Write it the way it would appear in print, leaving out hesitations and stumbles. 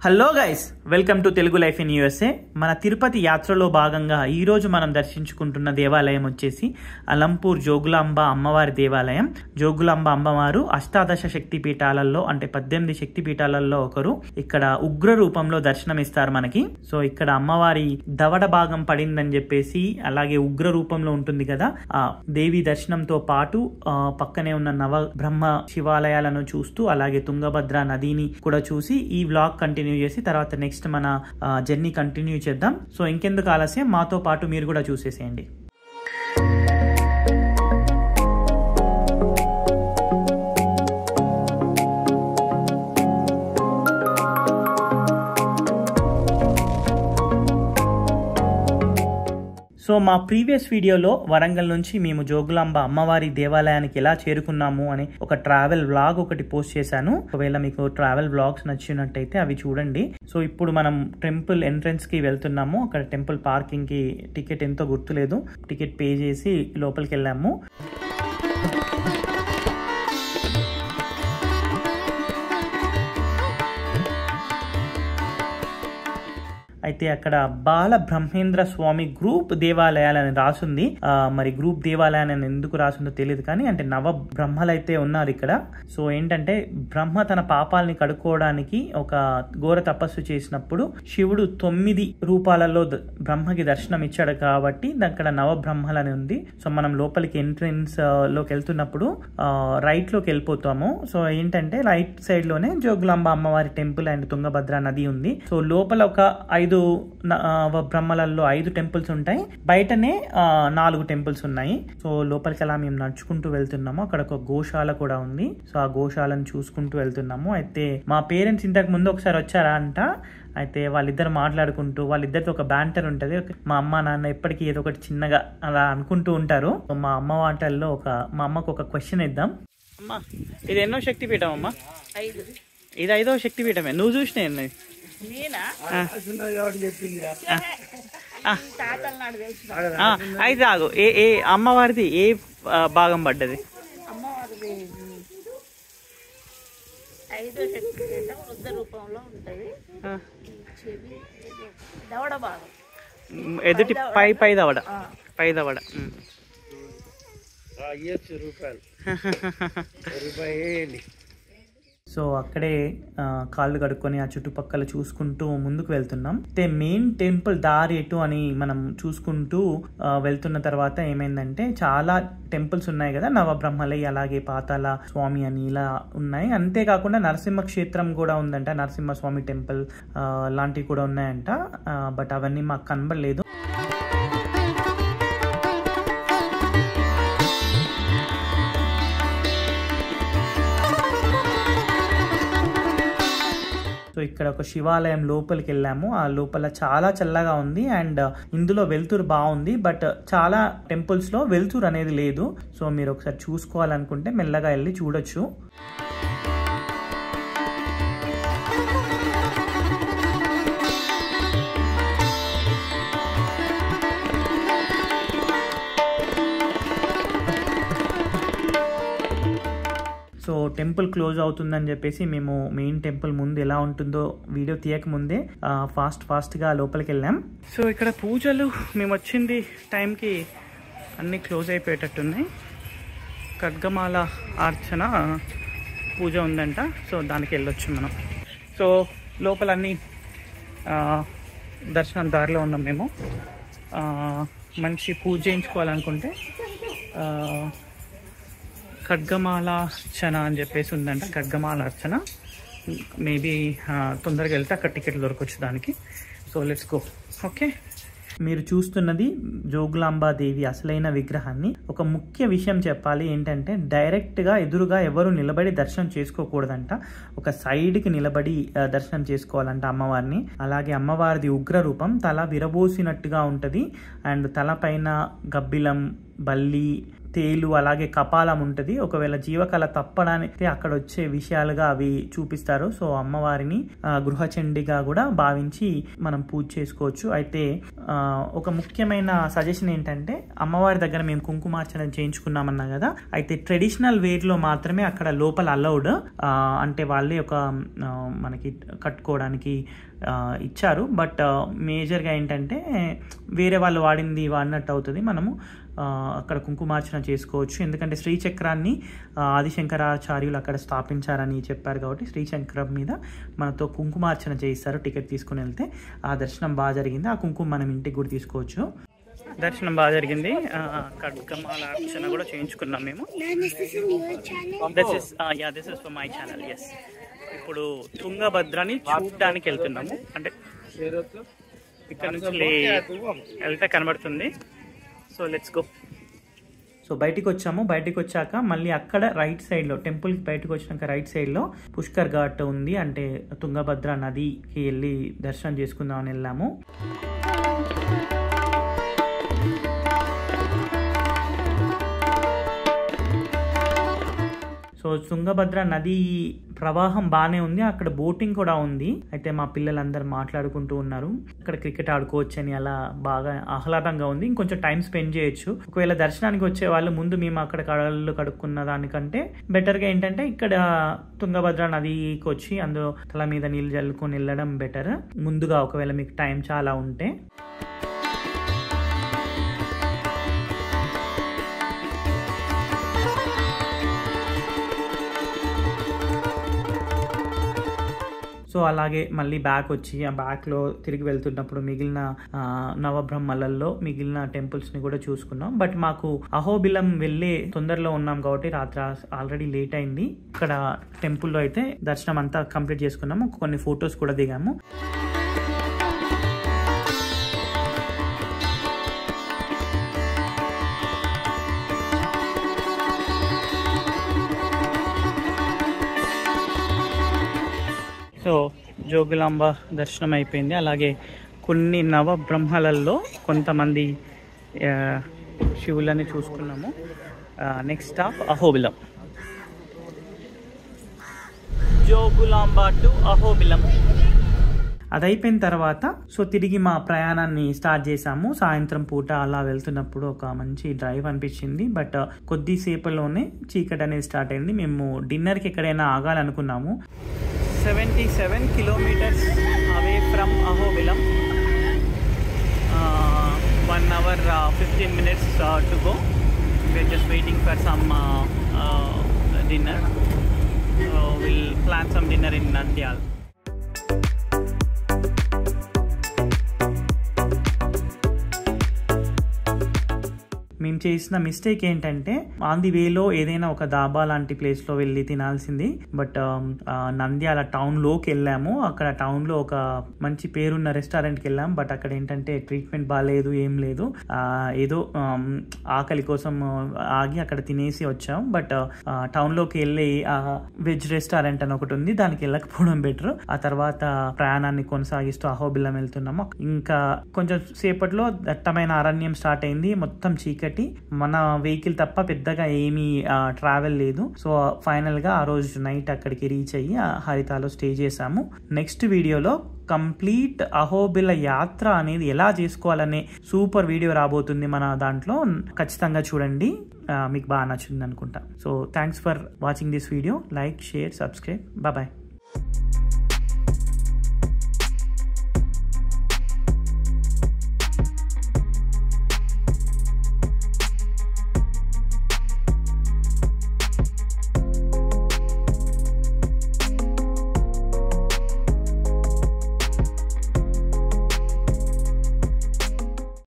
Hello guys, welcome to Telugu life in USA. మన తిరుపతి యాత్రలో భాగంగా ఈరోజు మనం దర్శించుకుంటున్న దేవాలయం వచ్చేసి అలంపూర్ జోగులాంబ అమ్మవారి దేవాలయం. జోగులాంబ అమ్మవారు అష్టాదశ శక్తి పీఠాలలో అంటే 18 శక్తి పీఠాలలో ఒకరు. ఇక్కడ ఉగ్ర రూపంలో దర్శనమిస్తారు మనకి. సో ఇక్కడ అమ్మవారి దవడ భాగం పడిందని చెప్పేసి, అలాగే ఉగ్ర రూపంలో ఉంటుంది కదా, ఆ దేవి దర్శనంతో పాటు పక్కనే ఉన్న నవ బ్రహ్మ శివాలయాలను చూస్తూ, అలాగే తుంగభద్ర నదిని కూడా చూసి ఈ వ్లాగ్ కంటిన్యూ చేసి తర్వాత నెక్స్ట్ మన జర్నీ కంటిన్యూ చేద్దాం. సో ఇంకెందుకు ఆలస్యం, మాతో పాటు మీరు కూడా చూసేసేయండి. సో మా ప్రీవియస్ వీడియోలో వరంగల్ నుంచి మేము జోగులాంబ అమ్మవారి దేవాలయానికి ఎలా చేరుకున్నాము అని ఒక ట్రావెల్ వ్లాగ్ ఒకటి పోస్ట్ చేశాను. ఒకవేళ మీకు ట్రావెల్ వ్లాగ్స్ నచ్చినట్టయితే అవి చూడండి. సో ఇప్పుడు మనం టెంపుల్ ఎంట్రన్స్ కి వెళ్తున్నాము. అక్కడ టెంపుల్ పార్కింగ్ కి టికెట్ ఎంతో గుర్తులేదు, టికెట్ పే చేసి లోపలికి వెళ్ళాము. అయితే అక్కడ బాల బ్రహ్మేంద్ర స్వామి గ్రూప్ దేవాలయాలని రాసుంది. మరి గ్రూప్ దేవాలయాన్ని ఎందుకు రాసిందో తెలియదు, కానీ అంటే నవ బ్రహ్మలు అయితే ఉన్నారు ఇక్కడ. సో ఏంటంటే బ్రహ్మ తన పాపాలని కడుక్కోవడానికి ఒక ఘోర తపస్సు చేసినప్పుడు శివుడు 9 రూపాలలో బ్రహ్మకి దర్శనం ఇచ్చాడు కాబట్టి అక్కడ నవ బ్రహ్మలని ఉంది. సో మనం లోపలికి ఎంట్రన్స్ లోకి వెళ్తున్నప్పుడు రైట్ లోకి వెళ్ళిపోతాము. సో ఏంటంటే రైట్ సైడ్ లోనే జోగులాంబ అమ్మవారి టెంపుల్ అండ్ తుంగభద్ర నది ఉంది. సో లోపల ఒక 5 బ్రహ్మలలో 5 టెంపుల్స్ ఉంటాయి, బయటనే 4 టెంపుల్స్ ఉన్నాయి. సో లోపలికి అలా మేము నడుచుకుంటూ వెళ్తున్నాము. అక్కడ ఒక గోశాల కూడా ఉంది. సో ఆ గోశాలను చూసుకుంటూ వెళ్తున్నాము. అయితే మా పేరెంట్స్ ఇంతకు ముందు ఒకసారి వచ్చారా అంట. అయితే వాళ్ళిద్దరు మాట్లాడుకుంటూ, వాళ్ళిద్దరితో ఒక బ్యాంటర్ ఉంటుంది. మా అమ్మ నాన్న ఎప్పటికీ ఏదో ఒకటి చిన్నగా అలా అనుకుంటూ ఉంటారు. మా అమ్మ మాటల్లో మా అమ్మకు ఒక క్వశ్చన్ ఇద్దాం. అమ్మా, ఇది ఎన్నో శక్తిపీఠం అమ్మా? 5. ఇది 5వ శక్తిపీఠమే. నువ్వు చూసినా? అయితే ఆగు, ఏ అమ్మవారిది ఏ భాగం పడ్డది? అమ్మవారిది 5వ శక్తిపీఠం రుద్ర రూపంలో ఉంటది. దవడ భాగం, ఎదుటి పై దవడ. సో అక్కడే కాళ్ళు కడుక్కొని ఆ చుట్టుపక్కల చూసుకుంటూ ముందుకు వెళ్తున్నాం. అయితే మెయిన్ టెంపుల్ దారి ఎటు అని మనం చూసుకుంటూ వెళ్తున్న తర్వాత ఏమైందంటే చాలా టెంపుల్స్ ఉన్నాయి కదా, నవబ్రహ్మలై, అలాగే పాతాల స్వామి అని ఇలా ఉన్నాయి. అంతేకాకుండా నరసింహ క్షేత్రం కూడా ఉందంట, నరసింహస్వామి టెంపుల్ లాంటివి కూడా ఉన్నాయంట. బట్ అవన్నీ మాకు కనబడలేదు. సో ఇక్కడ ఒక శివాలయం లోపలికి వెళ్ళాము. ఆ లోపల చాలా చల్లగా ఉంది అండ్ ఇందులో వెలుతురు బాగుంది. బట్ చాలా టెంపుల్స్ లో వెలుతురు అనేది లేదు. సో మీరు ఒకసారి చూసుకోవాలనుకుంటే మెల్లగా వెళ్ళి చూడొచ్చు. సో టెంపుల్ క్లోజ్ అవుతుందని చెప్పేసి మేము మెయిన్ టెంపుల్ ముందు ఎలా ఉంటుందో వీడియో తీయక ముందే ఫాస్ట్గా లోపలికి వెళ్ళాం. సో ఇక్కడ పూజలు మేము వచ్చింది టైంకి అన్నీ క్లోజ్ అయిపోయేటట్టున్నాయి. ఖడ్గమాల అర్చన పూజ ఉందంట. సో దానికి వెళ్ళొచ్చు మనం. సో లోపల అన్నీ దర్శనం దారిలో ఉన్నాం మేము. మంచి పూజ చేయించుకోవాలనుకుంటే ఖడ్గమాల అర్చన అని చెప్పేసి ఉందంట. ఖడ్గమాల అర్చన మేబీ తొందరగా వెళ్తే అక్కడ టికెట్లు దొరకవచ్చు దానికి. So let's go. ఓకే, మీరు చూస్తున్నది జోగులాంబాదేవి అసలైన విగ్రహాన్ని. ఒక ముఖ్య విషయం చెప్పాలి ఏంటంటే, డైరెక్ట్గా ఎదురుగా ఎవరు నిలబడి దర్శనం చేసుకోకూడదంట. ఒక సైడ్కి నిలబడి దర్శనం చేసుకోవాలంట అమ్మవారిని. అలాగే అమ్మవారిది ఉగ్ర రూపం, తల విరబోసినట్టుగా ఉంటుంది అండ్ తల పైన గబ్బిలం, బల్లి, తేలు, అలాగే కపాలం ఉంటుంది. ఒకవేళ జీవకళ తప్పడానికి అక్కడ వచ్చే విషయాలుగా అవి చూపిస్తారు. సో అమ్మవారిని గృహచండిగా కూడా భావించి మనం పూజ చేసుకోవచ్చు. అయితే ఒక ముఖ్యమైన సజెషన్ ఏంటంటే, అమ్మవారి దగ్గర మేము కుంకుమార్చన చేయించుకున్నామన్నా కదా, అయితే ట్రెడిషనల్ వేర్లో మాత్రమే అక్కడ లోపల అలౌడ్. అంటే వాళ్ళే ఒక మనకి కట్టుకోవడానికి ఇచ్చారు. బట్ మేజర్గా ఏంటంటే వేరే వాళ్ళు వాడినట్టు అవుతుంది. మనము అక్కడ కుంకుమార్చన చేసుకోవచ్చు. ఎందుకంటే శ్రీచక్రాన్ని ఆదిశంకరాచార్యులు అక్కడ స్థాపించారని చెప్పారు కాబట్టి శ్రీచక్రం మీద మనతో కుంకుమార్చన చేయిస్తారు. టికెట్ తీసుకుని వెళ్తే ఆ దర్శనం బాగా జరిగింది. ఆ కుంకుమ మనం ఇంటికి కూడా తీసుకోవచ్చు. దర్శనం బాగా జరిగింది. ఖడ్గమాల అర్చన కూడా చేయించుకున్నాం మేము. This is for my channel. Yes, ఇప్పుడు తుంగభద్రని చూడడానికి వెళ్తున్నాము. అంటే ఇక్కడ నుంచి వెళ్తే కనబడుతుంది. So let's go. సో బయటికి వచ్చాము. బయటికి వచ్చాక మళ్ళీ అక్కడ రైట్ సైడ్లో, టెంపుల్కి బయటకు వచ్చినాక రైట్ సైడ్లో పుష్కర్ ఘాట్ ఉంది. అంటే తుంగభద్ర నదికి వెళ్ళి దర్శనం చేసుకుందామని వెళ్ళాము. సో తుంగభద్ర నది ప్రవాహం బాగానే ఉంది. అక్కడ బోటింగ్ కూడా ఉంది. అయితే మా పిల్లలందరూ మాట్లాడుకుంటూ ఉన్నారు. అక్కడ క్రికెట్ ఆడుకోవచ్చు అని, అలా బాగా ఆహ్లాదంగా ఉంది. ఇంకొంచెం టైం స్పెండ్ చేయొచ్చు. ఒకవేళ దర్శనానికి వచ్చే వాళ్ళు ముందు మేము అక్కడ కళ్ళు కడుక్కున్న దానికంటే బెటర్గా ఏంటంటే ఇక్కడ తుంగభద్ర నదికి వచ్చి అందులో తల మీద నీళ్ళు జల్లుకొని వెళ్ళడం బెటర్. ముందుగా ఒకవేళ మీకు టైం చాలా ఉంటే. సో అలాగే మళ్ళీ బ్యాక్ వచ్చి ఆ బ్యాక్లో తిరిగి వెళ్తున్నప్పుడు మిగిలిన నవబ్రహ్మలలో మిగిలిన టెంపుల్స్ని కూడా చూసుకున్నాం. బట్ మాకు అహోబిలం వెళ్ళే తొందరలో ఉన్నాం కాబట్టి రాత్రి ఆల్రెడీ లేట్ అయింది. ఇక్కడ టెంపుల్లో అయితే దర్శనం అంతా కంప్లీట్ చేసుకున్నాము. కొన్ని ఫొటోస్ కూడా దిగాము. సో జోగులాంబ దర్శనం అయిపోయింది. అలాగే కొన్ని నవబ్రహ్మలలో కొంతమంది శివులని చూసుకున్నాము. Next stop Ahobilam. Jogulamba to Ahobilam. అది అయిపోయిన తర్వాత సో తిరిగి మా ప్రయాణాన్ని స్టార్ట్ చేసాము. సాయంత్రం పూట అలా వెళ్తున్నప్పుడు ఒక మంచి డ్రైవ్ అనిపించింది. బట్ కొద్దిసేపట్లోనే చీకటి అనేది స్టార్ట్ అయింది. మేము డిన్నర్కి ఎక్కడైనా ఆగాలనుకున్నాము. 77 kilometers away from Ahobilam. 1 hour 15 minutes to go. We're just waiting for some dinner. We'll plan some dinner in Nandyal. మేము చేసిన మిస్టేక్ ఏంటంటే ఆన్ ది వేలో ఏదైనా ఒక దాబా లాంటి ప్లేస్లో వెళ్ళి తినాల్సింది. బట్ నంద్యాల టౌన్లోకి వెళ్ళాము. అక్కడ టౌన్లో ఒక మంచి పేరున్న రెస్టారెంట్కి వెళ్ళాము. బట్ అక్కడ ఏంటంటే ట్రీట్మెంట్ బాగాలేదు, ఏం లేదు. ఏదో ఆకలి కోసం ఆగి అక్కడ తినేసి వచ్చాం. బట్ టౌన్లోకి వెళ్ళి వెజ్ రెస్టారెంట్ అని ఒకటి ఉంది, దానికి వెళ్ళకపోవడం బెటర్. ఆ తర్వాత ప్రయాణాన్ని కొనసాగిస్తూ అహోబిలం వెళ్తున్నాము. ఇంకా కొంచెం సేపట్లో దట్టమైన అరణ్యం స్టార్ట్ అయింది. మొత్తం చీకటి. మన వెహికల్ తప్ప పెద్దగా ఏమీ ట్రావెల్ లేదు. సో ఫైనల్ గా ఆ రోజు నైట్ అక్కడికి రీచ్ అయ్యి హరితాలో స్టే చేసాము. నెక్స్ట్ వీడియోలో కంప్లీట్ అహోబిల యాత్ర అనేది ఎలా చేసుకోవాలనే సూపర్ వీడియో రాబోతుంది మన దాంట్లో. ఖచ్చితంగా చూడండి, మీకు బాగా నచ్చింది అనుకుంటా. So thanks for watching this video. Like, share, subscribe. Bye.